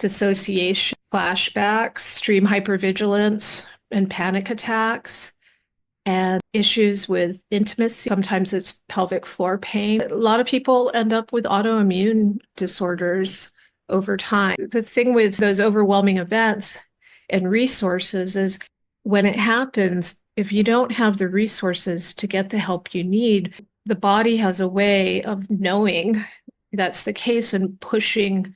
dissociation, flashbacks, extreme hypervigilance, and panic attacks, and issues with intimacy. Sometimes it's pelvic floor pain. A lot of people end up with autoimmune disorders over time. The thing with those overwhelming events and resources is when it happens, if you don't have the resources to get the help you need, the body has a way of knowing that's the case and pushing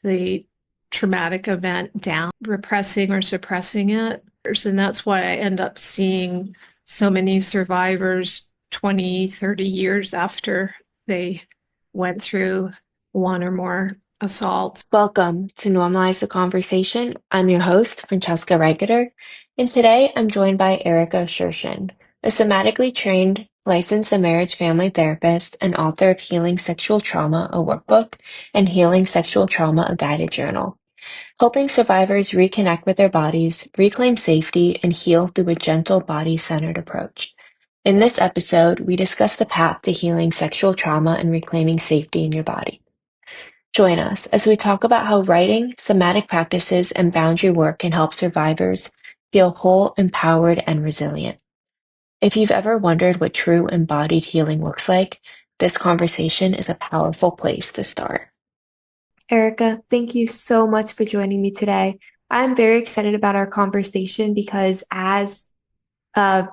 the traumatic event down, repressing or suppressing it. And that's why I end up seeing so many survivors 20, 30 years after they went through one or more assaults. Welcome to Normalize the Conversation. I'm your host, Francesca Reigeter, and today I'm joined by Erika Shershun, a somatically trained licensed and marriage family therapist and author of Healing Sexual Trauma, a workbook, and Healing Sexual Trauma, a guided journal, helping survivors reconnect with their bodies, reclaim safety, and heal through a gentle body-centered approach. In this episode, we discuss the path to healing sexual trauma and reclaiming safety in your body. Join us as we talk about how writing, somatic practices, and boundary work can help survivors feel whole, empowered, and resilient. If you've ever wondered what true embodied healing looks like, this conversation is a powerful place to start. Erika, thank you so much for joining me today. I'm very excited about our conversation because as a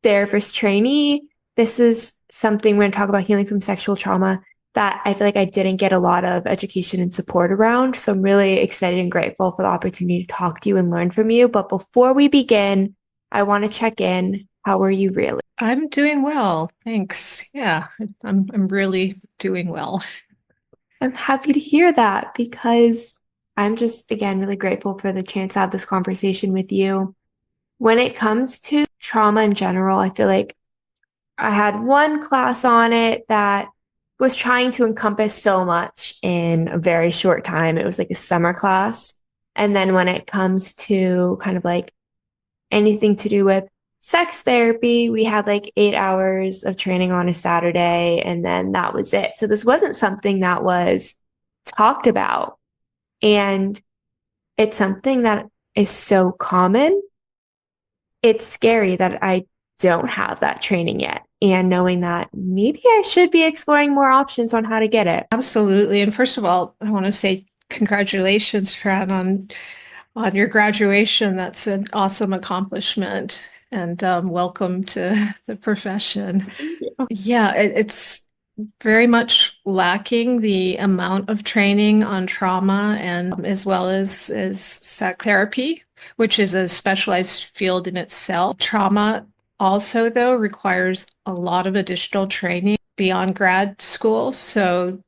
therapist trainee, this is something we're going to talk about healing from sexual trauma that I feel like I didn't get a lot of education and support around. So I'm really excited and grateful for the opportunity to talk to you and learn from you. But before we begin, I want to check in. How are you really? I'm doing well, thanks. Yeah, I'm really doing well. I'm happy to hear that because I'm just, again, really grateful for the chance to have this conversation with you. When it comes to trauma in general, I feel like I had one class on it that was trying to encompass so much in a very short time. It was like a summer class. And then when it comes to kind of like anything to do with sex therapy, we had like 8 hours of training on a Saturday, and then that was it. So this wasn't something that was talked about. And it's something that is so common. It's scary that I don't have that training yet. And knowing that maybe I should be exploring more options on how to get it. Absolutely. And first of all, I want to say congratulations, Fran, on your graduation. That's an awesome accomplishment. And welcome to the profession. Yeah, it's very much lacking the amount of training on trauma and as well as sex therapy, which is a specialized field in itself. Trauma also, though, requires a lot of additional training beyond grad school. So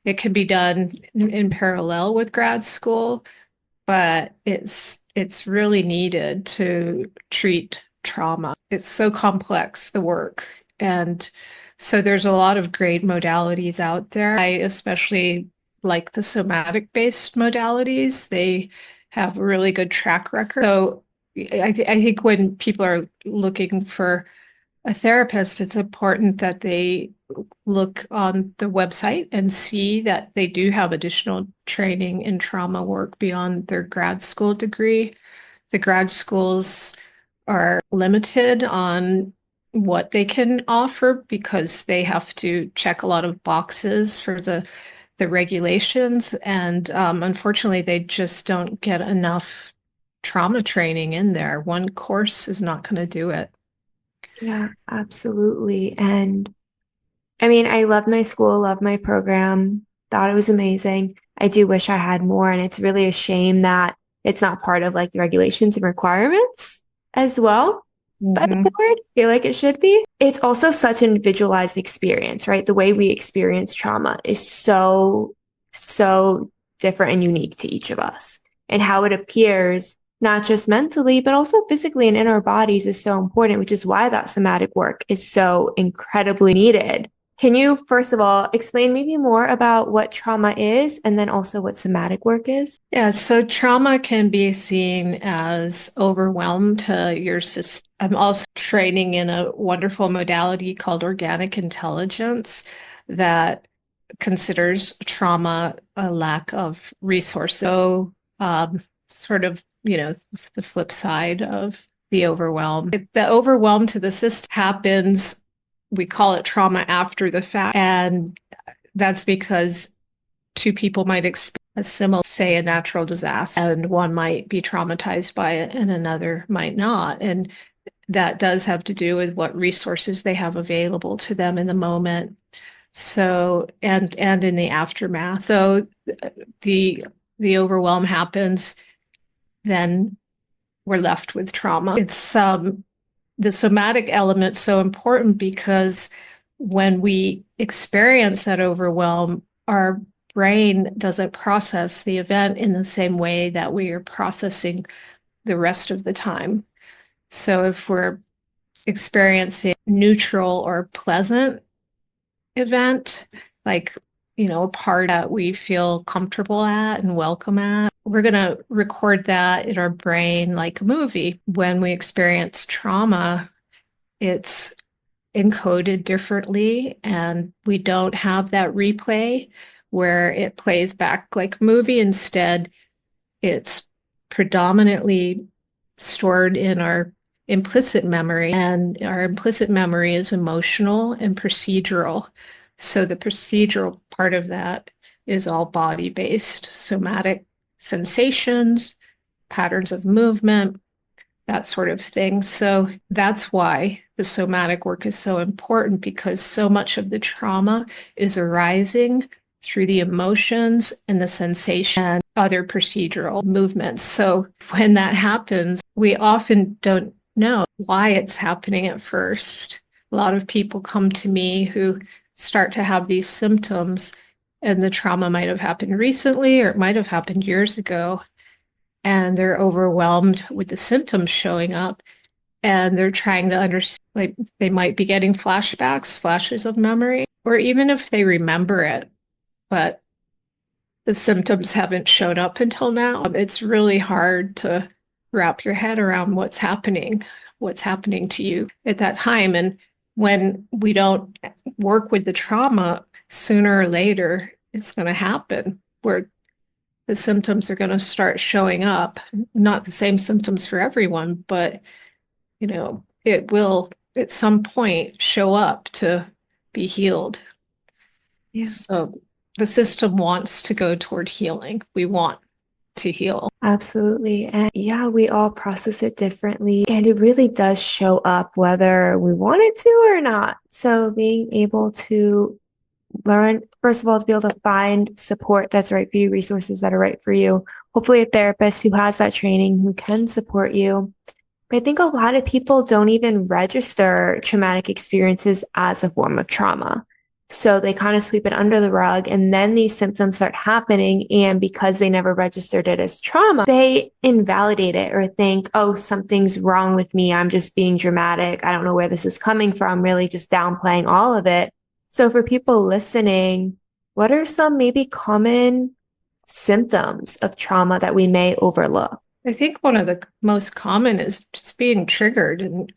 it can be done in parallel with grad school, but it's really needed to treat trauma. It's so complex, the work. And so there's a lot of great modalities out there. I especially like the somatic-based modalities. They have a really good track record. So I think when people are looking for a therapist, it's important that they look on the website and see that they do have additional training in trauma work beyond their grad school degree. The grad schools are limited on what they can offer because they have to check a lot of boxes for the regulations. And unfortunately, they just don't get enough trauma training in there. One course is not going to do it. Yeah, absolutely. And I mean, I loved my school, loved my program, thought it was amazing. I do wish I had more, and it's really a shame that it's not part of like the regulations and requirements as well by the board. I feel like it should be. It's also such an individualized experience, right? The way we experience trauma is so different and unique to each of us. And how it appears, not just mentally, but also physically and in our bodies is so important, which is why that somatic work is so incredibly needed. Can you, first of all, explain maybe more about what trauma is and then also what somatic work is? Yeah, so trauma can be seen as overwhelm to your system. I'm also training in a wonderful modality called organic intelligence that considers trauma a lack of resources. So sort of, the flip side of the overwhelm. The overwhelm to the system happens, we call it trauma after the fact. And that's because two people might experience a similar, say, a natural disaster, and one might be traumatized by it and another might not. And that does have to do with what resources they have available to them in the moment. So, and in the aftermath. So the overwhelm happens, then we're left with trauma. It's the somatic element so important because when we experience that overwhelm, our brain doesn't process the event in the same way that we are processing the rest of the time. So if we're experiencing neutral or pleasant event, like, a part that we feel comfortable at and welcome at, we're going to record that in our brain like a movie. When we experience trauma, it's encoded differently, and we don't have that replay where it plays back like a movie. Instead, it's predominantly stored in our implicit memory, and our implicit memory is emotional and procedural. So the procedural part of that is all body-based, somatic sensations, patterns of movement, that sort of thing. So that's why the somatic work is so important, because so much of the trauma is arising through the emotions and the sensation and other procedural movements. So when that happens, we often don't know why it's happening at first. A lot of people come to me who start to have these symptoms, and the trauma might have happened recently or it might have happened years ago, and they're overwhelmed with the symptoms showing up, and they're trying to understand, like, they might be getting flashbacks, flashes of memory, or even if they remember it, but the symptoms haven't showed up until now. It's really hard to wrap your head around what's happening to you at that time. And when we don't work with the trauma, sooner or later, it's going to happen where the symptoms are going to start showing up. Not the same symptoms for everyone, but it will at some point show up to be healed. Yeah. So the system wants to go toward healing. We want to heal. Absolutely. And yeah, we all process it differently. And it really does show up whether we want it to or not. So being able to learn, first of all, to be able to find support that's right for you, resources that are right for you. Hopefully a therapist who has that training who can support you. But I think a lot of people don't even register traumatic experiences as a form of trauma. So they kind of sweep it under the rug, and then these symptoms start happening. And because they never registered it as trauma, they invalidate it or think, oh, something's wrong with me. I'm just being dramatic. I don't know where this is coming from, really just downplaying all of it. So for people listening, what are some maybe common symptoms of trauma that we may overlook? I think one of the most common is just being triggered and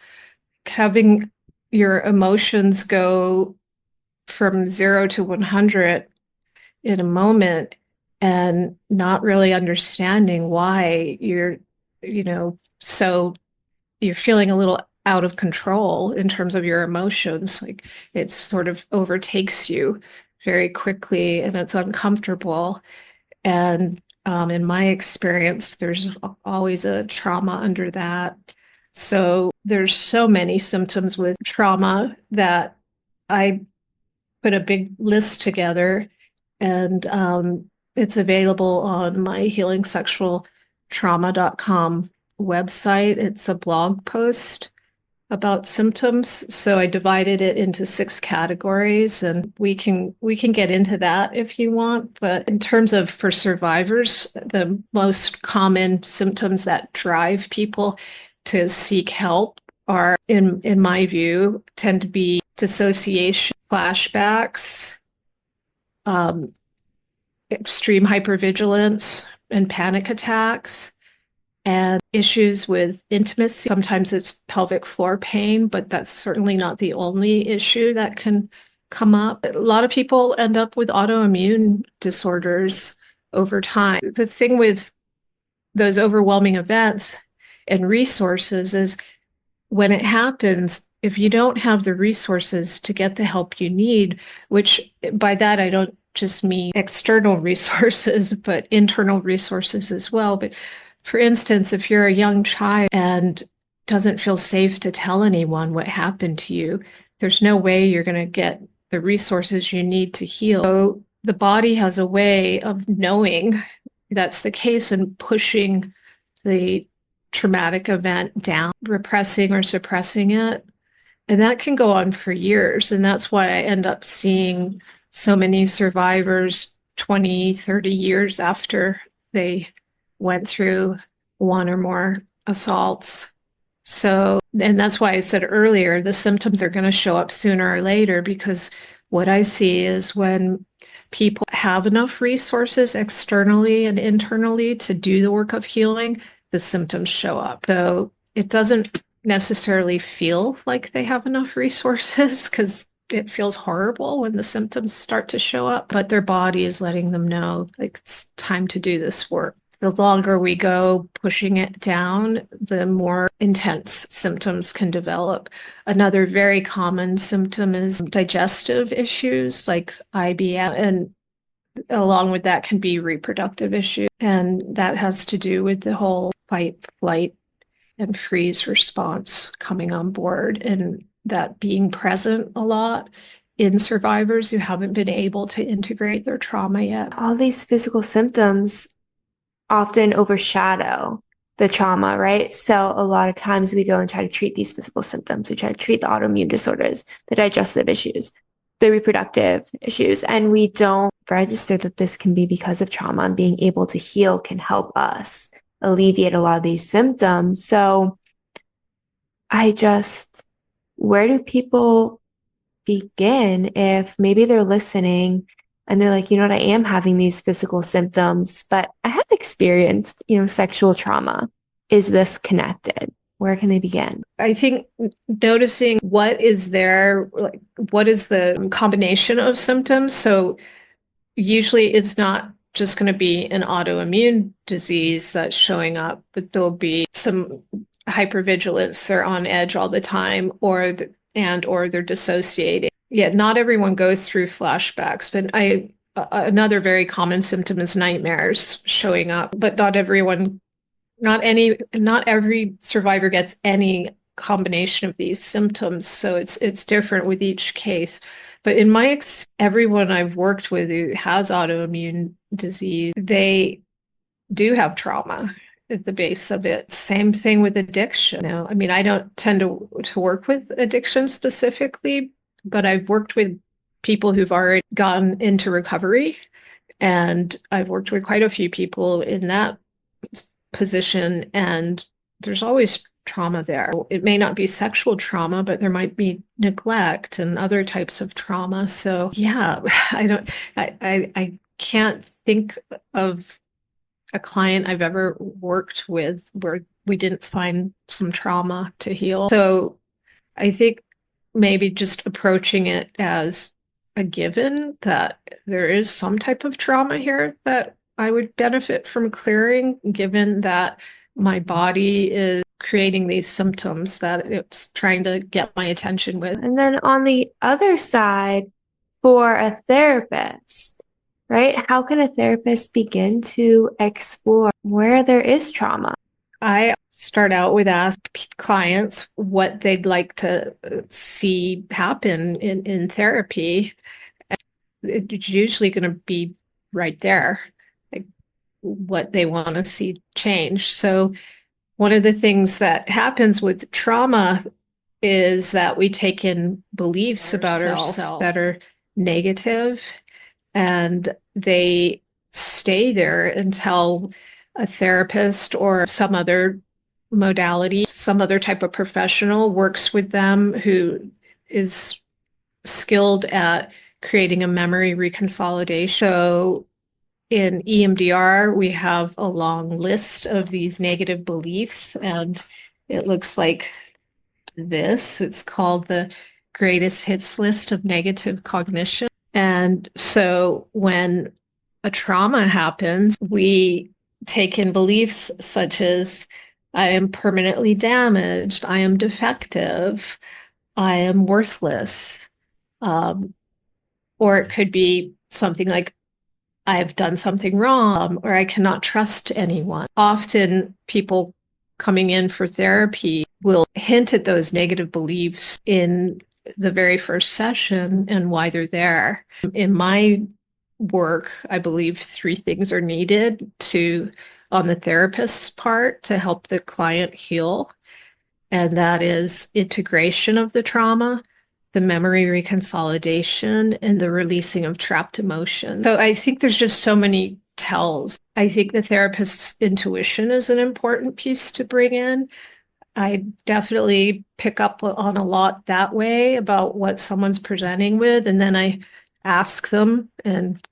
having your emotions go from 0 to 100 in a moment, and not really understanding why so you're feeling a little out of control in terms of your emotions. Like, it sort of overtakes you very quickly and it's uncomfortable. And in my experience, there's always a trauma under that. So there's so many symptoms with trauma that I put a big list together, and it's available on my healingsexualtrauma.com website. It's a blog post about symptoms. So I divided it into 6 categories, and we can get into that if you want. But in terms of, for survivors, the most common symptoms that drive people to seek help are, in my view, tend to be dissociation, flashbacks, extreme hypervigilance and panic attacks, and issues with intimacy. Sometimes it's pelvic floor pain, but that's certainly not the only issue that can come up. A lot of people end up with autoimmune disorders over time. The thing with those overwhelming events and resources is when it happens, if you don't have the resources to get the help you need, which by that I don't just mean external resources, but internal resources as well. But for instance, if you're a young child and doesn't feel safe to tell anyone what happened to you, there's no way you're going to get the resources you need to heal. So the body has a way of knowing that's the case and pushing the traumatic event down, repressing or suppressing it. And that can go on for years. And that's why I end up seeing so many survivors 20, 30 years after they went through one or more assaults. So, and that's why I said earlier, the symptoms are going to show up sooner or later, because what I see is when people have enough resources externally and internally to do the work of healing, the symptoms show up. So it doesn't necessarily feel like they have enough resources because it feels horrible when the symptoms start to show up, but their body is letting them know, like, it's time to do this work. The longer we go pushing it down, the more intense symptoms can develop. Another very common symptom is digestive issues like IBS, and along with that can be reproductive issues. And that has to do with the whole fight, flight, and freeze response coming on board, and that being present a lot in survivors who haven't been able to integrate their trauma yet. All these physical symptoms often overshadow the trauma, right? So a lot of times we go and try to treat these physical symptoms. We try to treat the autoimmune disorders, the digestive issues, the reproductive issues, and we don't register that this can be because of trauma, and being able to heal can help us alleviate a lot of these symptoms. So where do people begin if maybe they're listening and they're like, you know what, I am having these physical symptoms, but I have experienced, sexual trauma. Is this connected? Where can they begin? I think noticing what is there, like what is the combination of symptoms. So usually it's not just going to be an autoimmune disease that's showing up, but there'll be some hypervigilance, they're on edge all the time, or they're dissociating. Yeah, not everyone goes through flashbacks, but another very common symptom is nightmares showing up, but not every survivor gets any combination of these symptoms. So it's different with each case. But in my everyone I've worked with who has autoimmune disease, they do have trauma at the base of it. Same thing with addiction. I mean, I don't tend to work with addiction specifically, but I've worked with people who've already gotten into recovery, and I've worked with quite a few people in that position, and there's always trauma there. It may not be sexual trauma, but there might be neglect and other types of trauma. So yeah, I can't think of a client I've ever worked with where we didn't find some trauma to heal. So I think maybe just approaching it as a given that there is some type of trauma here that I would benefit from clearing, given that my body is creating these symptoms that it's trying to get my attention with. And then on the other side, for a therapist, right? How can a therapist begin to explore where there is trauma? I start out with asking clients what they'd like to see happen in therapy. It's usually going to be right there, like what they want to see change. So one of the things that happens with trauma is that we take in beliefs about ourselves that are negative, and they stay there until a therapist or some other modality, some other type of professional works with them who is skilled at creating a memory reconsolidation. So in EMDR, we have a long list of these negative beliefs, and it looks like this. It's called the greatest hits list of negative cognition. And so when a trauma happens, we take in beliefs such as I am permanently damaged, I am defective, I am worthless. Um, or it could be something like I have done something wrong, or I cannot trust anyone. Often people coming in for therapy will hint at those negative beliefs in the very first session and why they're there. In my work, I believe three things are needed on the therapist's part to help the client heal. And that is integration of the trauma, the memory reconsolidation, and the releasing of trapped emotion. So I think there's just so many tells. I think the therapist's intuition is an important piece to bring in. I definitely pick up on a lot that way about what someone's presenting with. And then I ask them, and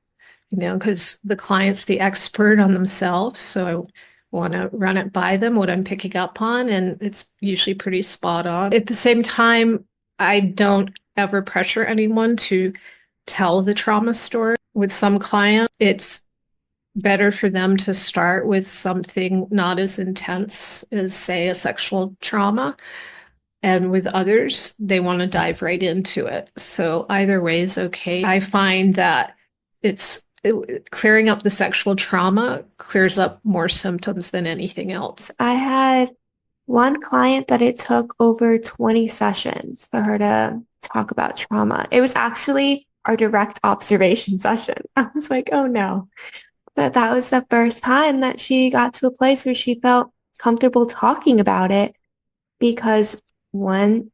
because the client's the expert on themselves. So I want to run it by them, what I'm picking up on, and it's usually pretty spot on. At the same time, I don't ever pressure anyone to tell the trauma story. With some clients, it's better for them to start with something not as intense as, say, a sexual trauma. And with others, they want to dive right into it. So either way is okay. I find that clearing up the sexual trauma clears up more symptoms than anything else. I had one client that it took over 20 sessions for her to talk about trauma. It was actually our direct observation session. I was like, oh no. But that was the first time that she got to a place where she felt comfortable talking about it because one,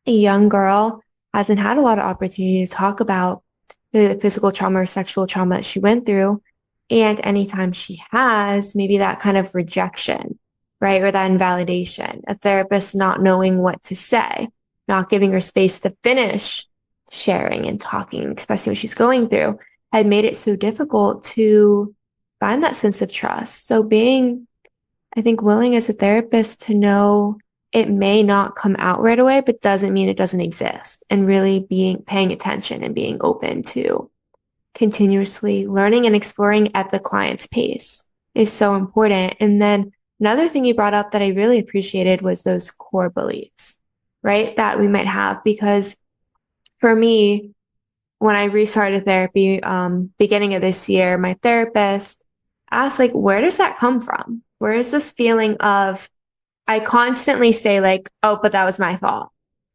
a young girl hasn't had a lot of opportunity to talk about the physical trauma or sexual trauma that she went through. And anytime she has, maybe that kind of rejection, right? Or that invalidation, a therapist not knowing what to say, not giving her space to finish sharing and talking, especially what she's going through, had made it so difficult to find that sense of trust. So being, I think, willing as a therapist to know it may not come out right away, but doesn't mean it doesn't exist, and really paying attention and being open to continuously learning and exploring at the client's pace is so important. And then another thing you brought up that I really appreciated was those core beliefs, right? That we might have, because for me, when I restarted therapy, beginning of this year, my therapist asked, like, where does that come from? Where is this feeling of, I constantly say like, oh, but that was my fault,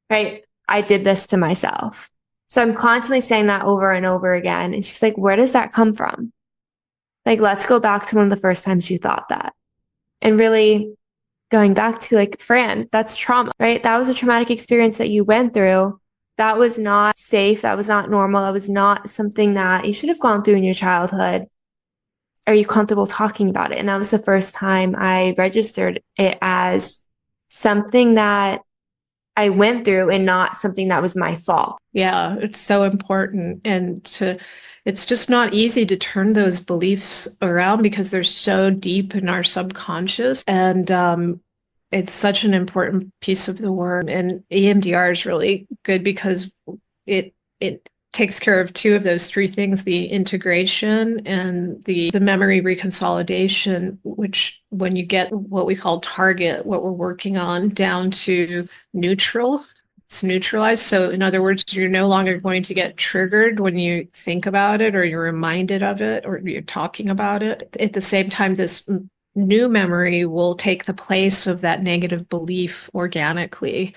right? I did this to myself. So I'm constantly saying that over and over again. And she's like, where does that come from? Like, let's go back to one of the first times you thought that. And really going back to like, Fran, that's trauma, right? That was a traumatic experience that you went through. That was not safe. That was not normal. That was not something that you should have gone through in your childhood. Are you comfortable talking about it? And that was the first time I registered it as something that I went through and not something that was my fault. Yeah, it's so important. It's just not easy to turn those beliefs around because they're so deep in our subconscious. And it's such an important piece of the work. And EMDR is really good because it takes care of two of those three things, the integration and the memory reconsolidation, which when you get what we call target, what we're working on, down to neutral, it's neutralized. So in other words, you're no longer going to get triggered when you think about it or you're reminded of it or you're talking about it. At the same time, this new memory will take the place of that negative belief organically.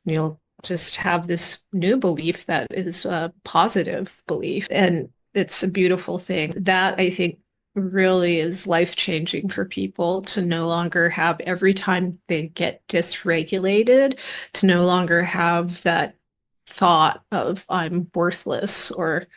You'll just have this new belief that is a positive belief. And it's a beautiful thing. That I think really is life-changing for people to no longer have every time they get dysregulated, to no longer have that thought of I'm worthless or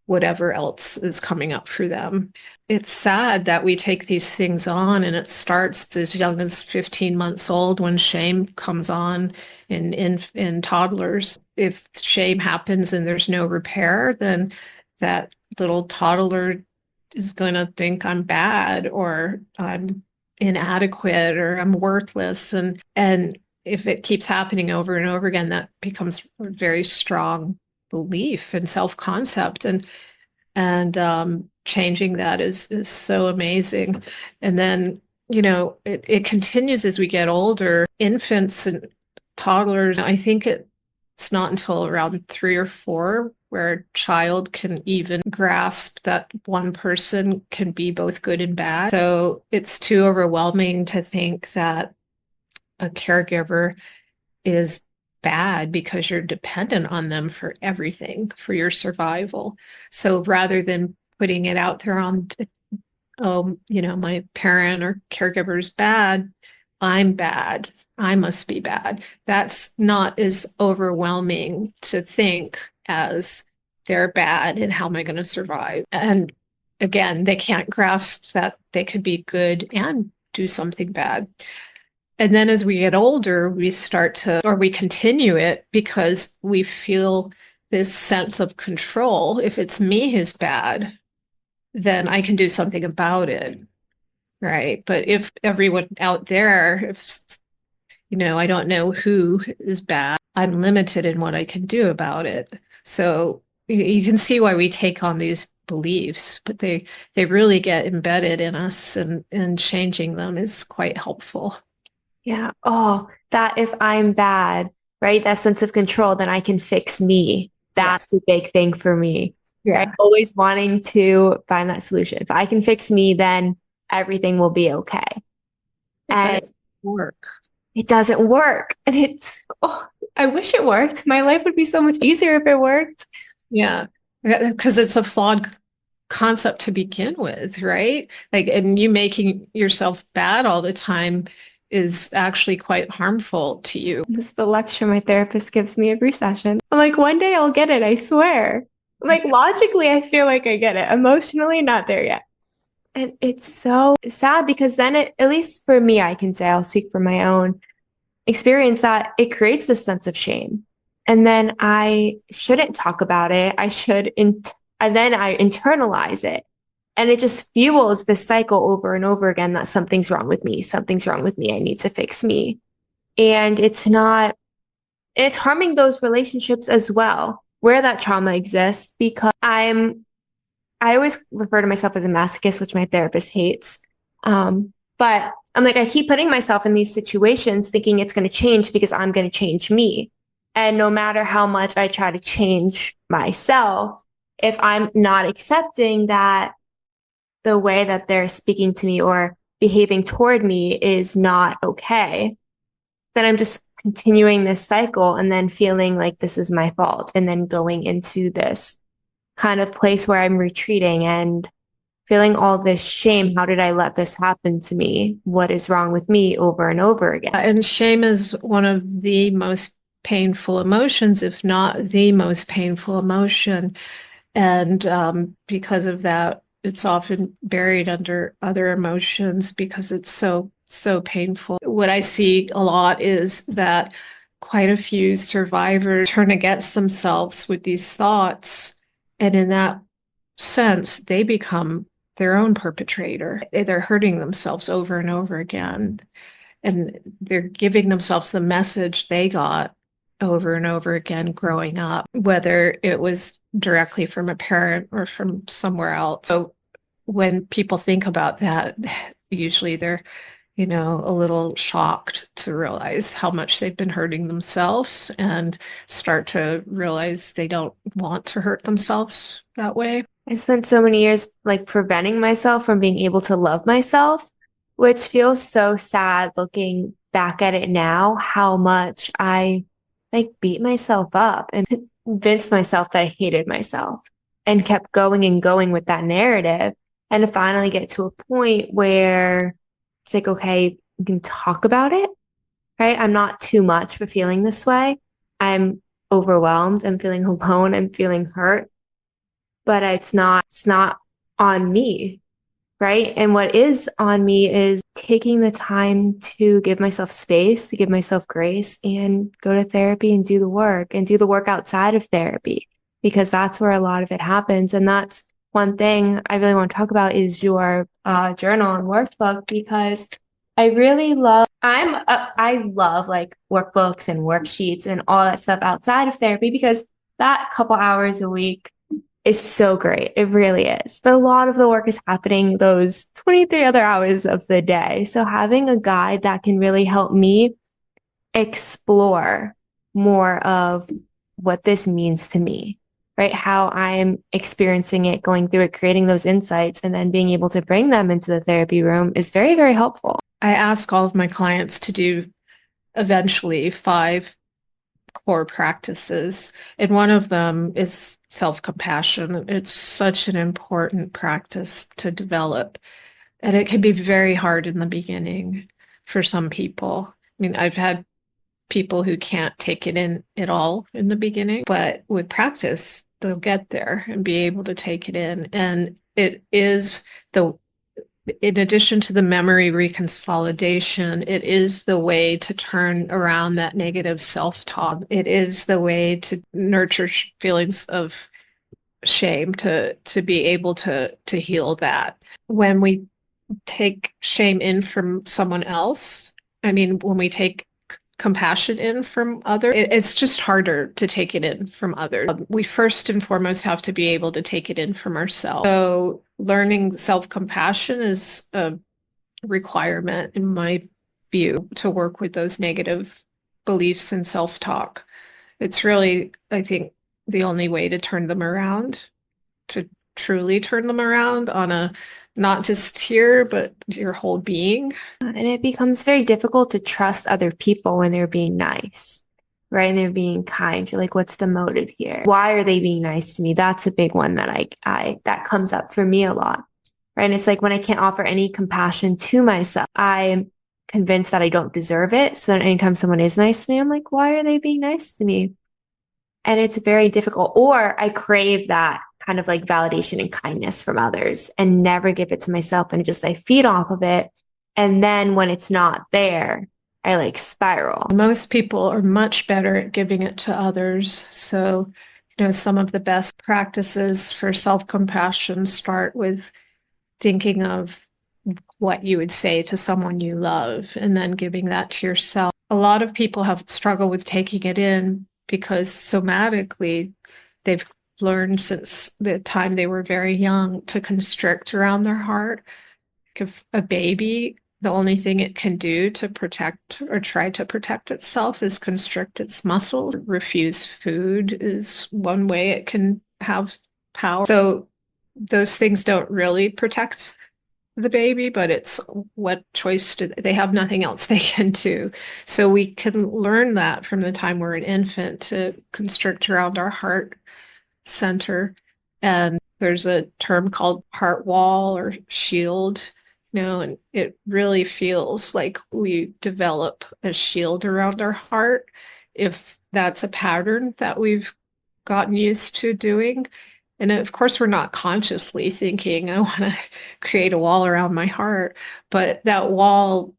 whatever else is coming up for them. It's sad that we take these things on and it starts as young as 15 months old when shame comes on in toddlers. If shame happens and there's no repair, then that little toddler is going to think I'm bad or I'm inadequate or I'm worthless. And if it keeps happening over and over again, that becomes a very strong belief and self-concept. And And changing that is so amazing. And then, it continues as we get older. Infants and toddlers, I think it's not until around 3 or 4 where a child can even grasp that one person can be both good and bad. So it's too overwhelming to think that a caregiver is bad because you're dependent on them for everything, for your survival. So rather than putting it out there on, oh, my parent or caregiver is bad, I'm bad, I must be bad. That's not as overwhelming to think as they're bad and how am I going to survive? And again, they can't grasp that they could be good and do something bad. And then as we get older, we start to, or we continue it because we feel this sense of control. If it's me who's bad, then I can do something about it. Right. But if everyone out there, if, I don't know who is bad, I'm limited in what I can do about it. So you can see why we take on these beliefs, but they really get embedded in us, and changing them is quite helpful. Yeah. Oh, that if I'm bad, right? That sense of control, then I can fix me. Yes. That's a big thing for me, right? Yeah. Always wanting to find that solution. If I can fix me, then everything will be okay. But And it work. it doesn't work. And I wish it worked. My life would be so much easier if it worked. Yeah. Because it's a flawed concept to begin with, right? Like, and you making yourself bad all the time is actually quite harmful to you. This is the lecture my therapist gives me every session. I'm like, one day I'll get it, I swear. Like, logically, I feel like I get it. Emotionally, not there yet. And it's so sad because then at least for me, I can say, I'll speak from my own experience, that it creates this sense of shame. And then I shouldn't talk about it. And then I internalize it. And it just fuels this cycle over and over again that something's wrong with me. Something's wrong with me. I need to fix me. And it's harming those relationships as well, where that trauma exists, because I always refer to myself as a masochist, which my therapist hates. But I'm like, I keep putting myself in these situations thinking it's going to change because I'm going to change me. And no matter how much I try to change myself, if I'm not accepting that the way that they're speaking to me or behaving toward me is not okay, then I'm just continuing this cycle and then feeling like this is my fault, and then going into this kind of place where I'm retreating and feeling all this shame. How did I let this happen to me? What is wrong with me, over and over again? And shame is one of the most painful emotions, if not the most painful emotion. And because of that, it's often buried under other emotions because it's so, so painful. What I see a lot is that quite a few survivors turn against themselves with these thoughts. And in that sense, they become their own perpetrator. They're hurting themselves over and over again. And they're giving themselves the message they got over and over again growing up, whether it was directly from a parent or from somewhere else. So when people think about that, usually they're, a little shocked to realize how much they've been hurting themselves and start to realize they don't want to hurt themselves that way. I spent so many years like preventing myself from being able to love myself, which feels so sad looking back at it now, how much I like beat myself up and convinced myself that I hated myself and kept going and going with that narrative. And to finally get to a point where it's like, okay, we can talk about it, right? I'm not too much for feeling this way. I'm overwhelmed. I'm feeling alone. I'm feeling hurt, but it's not on me, right? And what is on me is taking the time to give myself space, to give myself grace, and go to therapy and do the work outside of therapy, because that's where a lot of it happens. And that's one thing I really want to talk about is your journal and workbook, because I love like workbooks and worksheets and all that stuff outside of therapy, because that couple hours a week is so great. It really is. But a lot of the work is happening those 23 other hours of the day. So having a guide that can really help me explore more of what this means to me, right? How I'm experiencing it, going through it, creating those insights, and then being able to bring them into the therapy room is very, very helpful. I ask all of my clients to do eventually 5 core practices, and one of them is self-compassion. It's such an important practice to develop, and it can be very hard in the beginning for some people. I mean, I've had people who can't take it in at all in the beginning, but with practice, they'll get there and be able to take it in. And it is the in addition to the memory reconsolidation, it is the way to turn around that negative self-talk. It is the way to nurture feelings of shame, to be able to heal that. When we take shame in from someone else, I mean, when we take compassion in from others, it's just harder to take it in from others. We first and foremost have to be able to take it in from ourselves. So learning self-compassion is a requirement, in my view, to work with those negative beliefs and self-talk. It's really, I think, the only way to turn them around, to truly turn them around on a not just here, but your whole being. And it becomes very difficult to trust other people when they're being nice, right? And they're being kind. You're like, what's the motive here? Why are they being nice to me? That's a big one that I that comes up for me a lot, right? And it's like when I can't offer any compassion to myself, I'm convinced that I don't deserve it. So then anytime someone is nice to me, I'm like, why are they being nice to me? And it's very difficult. Or I crave that kind of like validation and kindness from others and never give it to myself, and just I feed off of it. And then when it's not there, I like spiral. Most people are much better at giving it to others. So, some of the best practices for self-compassion start with thinking of what you would say to someone you love and then giving that to yourself. A lot of people have struggled with taking it in because somatically they've learned since the time they were very young to constrict around their heart. If a baby, the only thing it can do to protect or try to protect itself is constrict its muscles. Refuse food is one way it can have power. So those things don't really protect the baby, but it's what choice do they have? Nothing else they can do. So we can learn that from the time we're an infant to constrict around our heart center. And there's a term called heart wall or shield, and it really feels like we develop a shield around our heart if that's a pattern that we've gotten used to doing. And of course, we're not consciously thinking, I want to create a wall around my heart, but that wall,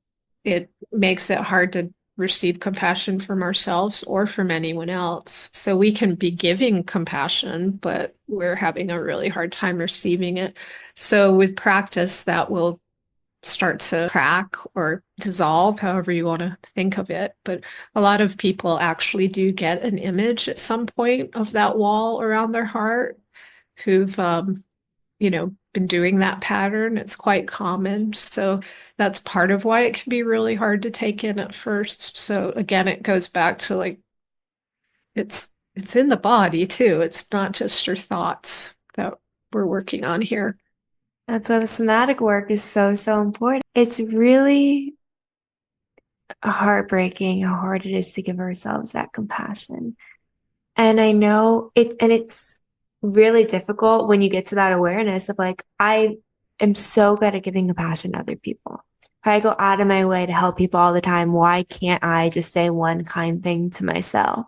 it makes it hard to receive compassion from ourselves or from anyone else. So we can be giving compassion, but we're having a really hard time receiving it. So with practice, that will start to crack or dissolve, however you want to think of it. But a lot of people actually do get an image at some point of that wall around their heart who've been doing that pattern. It's quite common. So that's part of why it can be really hard to take in at first. So again, it goes back to like it's in the body too. It's not just your thoughts that we're working on here. That's why the somatic work is so, so important. It's really heartbreaking how hard it is to give ourselves that compassion. And I know it's really difficult when you get to that awareness of like, I am so good at giving compassion to other people. I go out of my way to help people all the time. Why can't I just say one kind thing to myself?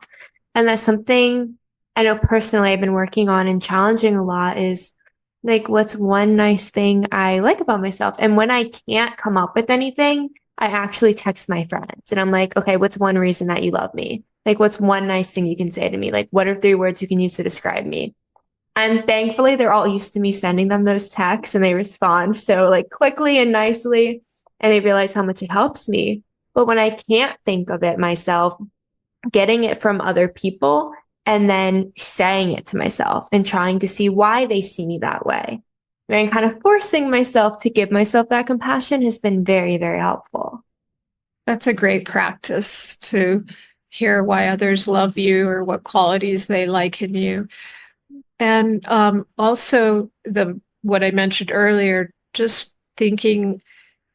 And that's something I know personally I've been working on and challenging a lot is like, what's one nice thing I like about myself? And when I can't come up with anything, I actually text my friends and I'm like, okay, what's one reason that you love me? Like, what's one nice thing you can say to me? Like, what are 3 words you can use to describe me? And thankfully, they're all used to me sending them those texts and they respond so like quickly and nicely, and they realize how much it helps me. But when I can't think of it myself, getting it from other people and then saying it to myself and trying to see why they see me that way. And kind of forcing myself to give myself that compassion has been very, very helpful. That's a great practice to hear why others love you or what qualities they like in you. And also what I mentioned earlier, just thinking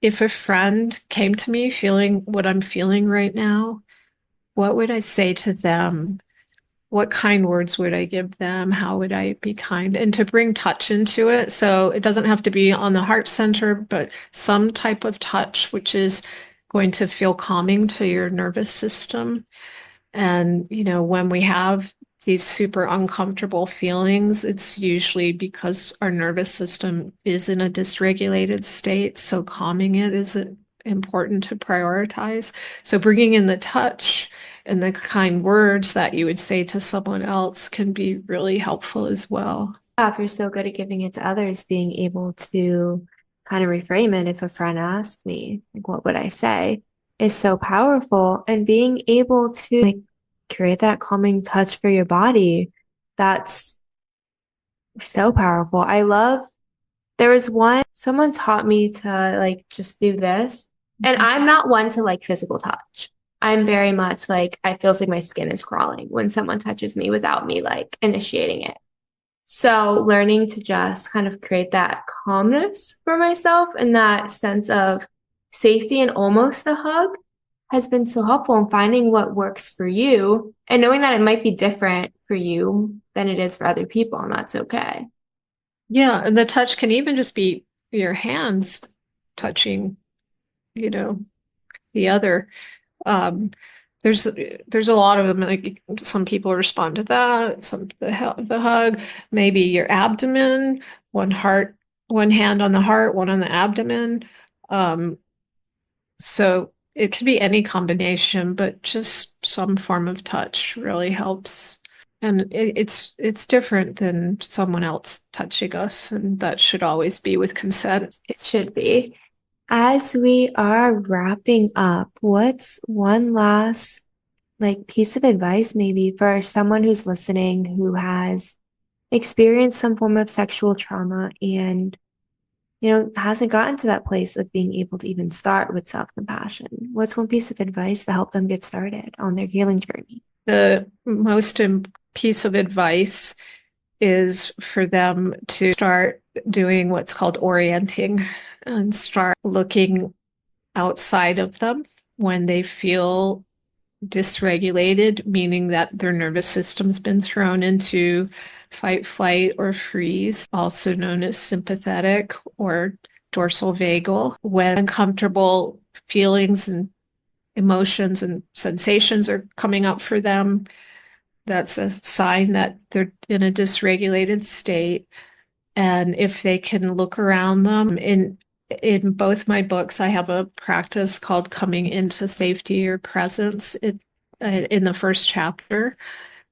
if a friend came to me feeling what I'm feeling right now, what would I say to them? What kind words would I give them? How would I be kind? And to bring touch into it. So it doesn't have to be on the heart center, but some type of touch, which is going to feel calming to your nervous system. And, when we have these super uncomfortable feelings, it's usually because our nervous system is in a dysregulated state. So calming it is important to prioritize. So bringing in the touch and the kind words that you would say to someone else can be really helpful as well. If you're so good at giving it to others, being able to kind of reframe it if a friend asked me, like, what would I say, is so powerful. And being able to create that calming touch for your body, that's so powerful. There was someone taught me to just do this. And I'm not one to physical touch. I'm very much I feels like my skin is crawling when someone touches me without me initiating it. So learning to just kind of create that calmness for myself and that sense of safety and almost a hug has been so helpful in finding what works for you and knowing that it might be different for you than it is for other people, and that's okay. Yeah, and the touch can even just be your hands touching, the other. Um, there's a lot of them. Like some people respond to that. The hug, maybe your abdomen, one hand on the heart, one on the abdomen. Um, so it could be any combination, but just some form of touch really helps. And it's different than someone else touching us, and that should always be with consent. It should be. As we are wrapping up, what's one last piece of advice maybe for someone who's listening who has experienced some form of sexual trauma and hasn't gotten to that place of being able to even start with self-compassion? What's one piece of advice to help them get started on their healing journey? The most piece of advice is for them to start doing what's called orienting and start looking outside of them when they feel dysregulated, meaning that their nervous system's been thrown into fight, flight, or freeze, also known as sympathetic or dorsal vagal. When uncomfortable feelings and emotions and sensations are coming up for them, that's a sign that they're in a dysregulated state. And if they can look around them, in both my books, I have a practice called coming into safety or presence in the first chapter.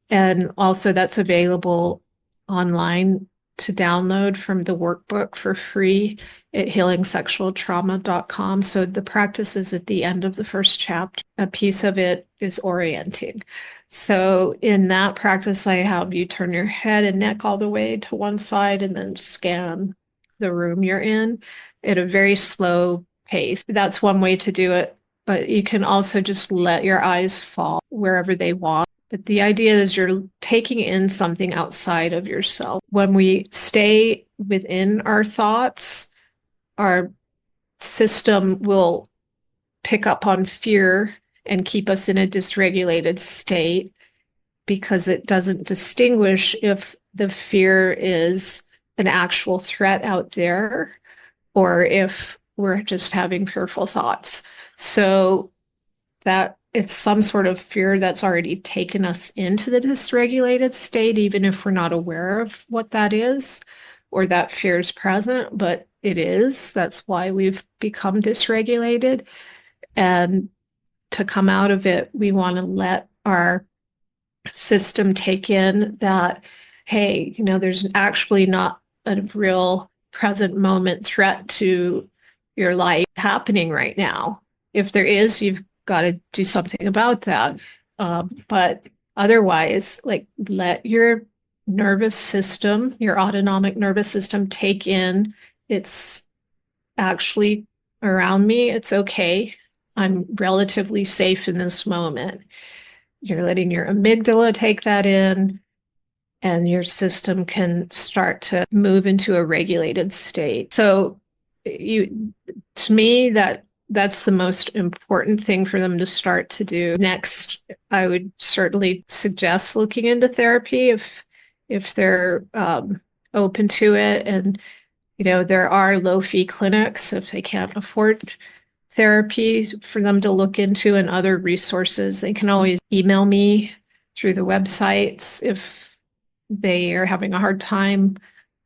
And also that's available online to download from the workbook for free at healingsexualtrauma.com. So the practice is at the end of the first chapter. A piece of it is orienting. So in that practice, I have you turn your head and neck all the way to one side and then scan the room you're in at a very slow pace. That's one way to do it, but you can also just let your eyes fall wherever they want. But the idea is you're taking in something outside of yourself. When we stay within our thoughts, our system will pick up on fear and keep us in a dysregulated state because it doesn't distinguish if the fear is an actual threat out there or if we're just having fearful thoughts. So that it's some sort of fear that's already taken us into the dysregulated state, even if we're not aware of what that is or that fear is present, but it is. That's why we've become dysregulated. And to come out of it, we want to let our system take in that, hey, there's actually not a real present moment threat to your life happening right now. If there is, you've got to do something about that. But otherwise, like let your nervous system, your autonomic nervous system take in, it's actually around me, it's okay. I'm relatively safe in this moment. You're letting your amygdala take that in, and your system can start to move into a regulated state. So to me, that's the most important thing for them to start to do. Next, I would certainly suggest looking into therapy if they're open to it. And there are low fee clinics if they can't afford therapy for them to look into, and other resources. They can always email me through the websites if they are having a hard time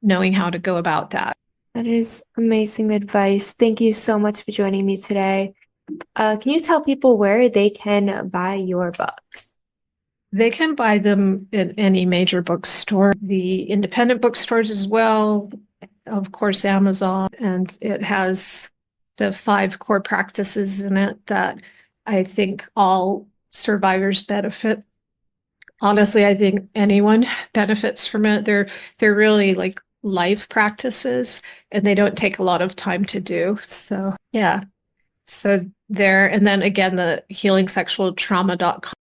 knowing how to go about that. That is amazing advice. Thank you so much for joining me today. Can you tell people where they can buy your books? They can buy them in any major bookstore, the independent bookstores as well, of course, Amazon, and it has the 5 core practices in it that I think all survivors benefit. Honestly, I think anyone benefits from it. They're really like life practices, and they don't take a lot of time to do. So yeah. So there, and then again, the healingsexualtrauma.com.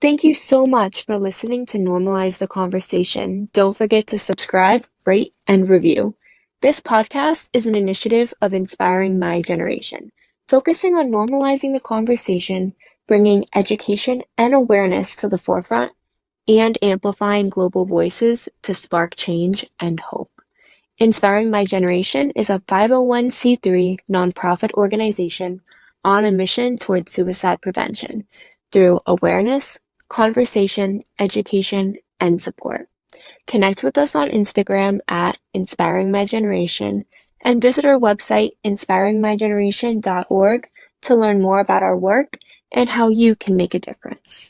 Thank you so much for listening to Normalize the Conversation. Don't forget to subscribe, rate, and review. This podcast is an initiative of Inspiring My Generation, focusing on normalizing the conversation, bringing education and awareness to the forefront, and amplifying global voices to spark change and hope. Inspiring My Generation is a 501c3 nonprofit organization on a mission towards suicide prevention through awareness, conversation, education, and support. Connect with us on Instagram at Inspiring My Generation and visit our website inspiringmygeneration.org to learn more about our work and how you can make a difference.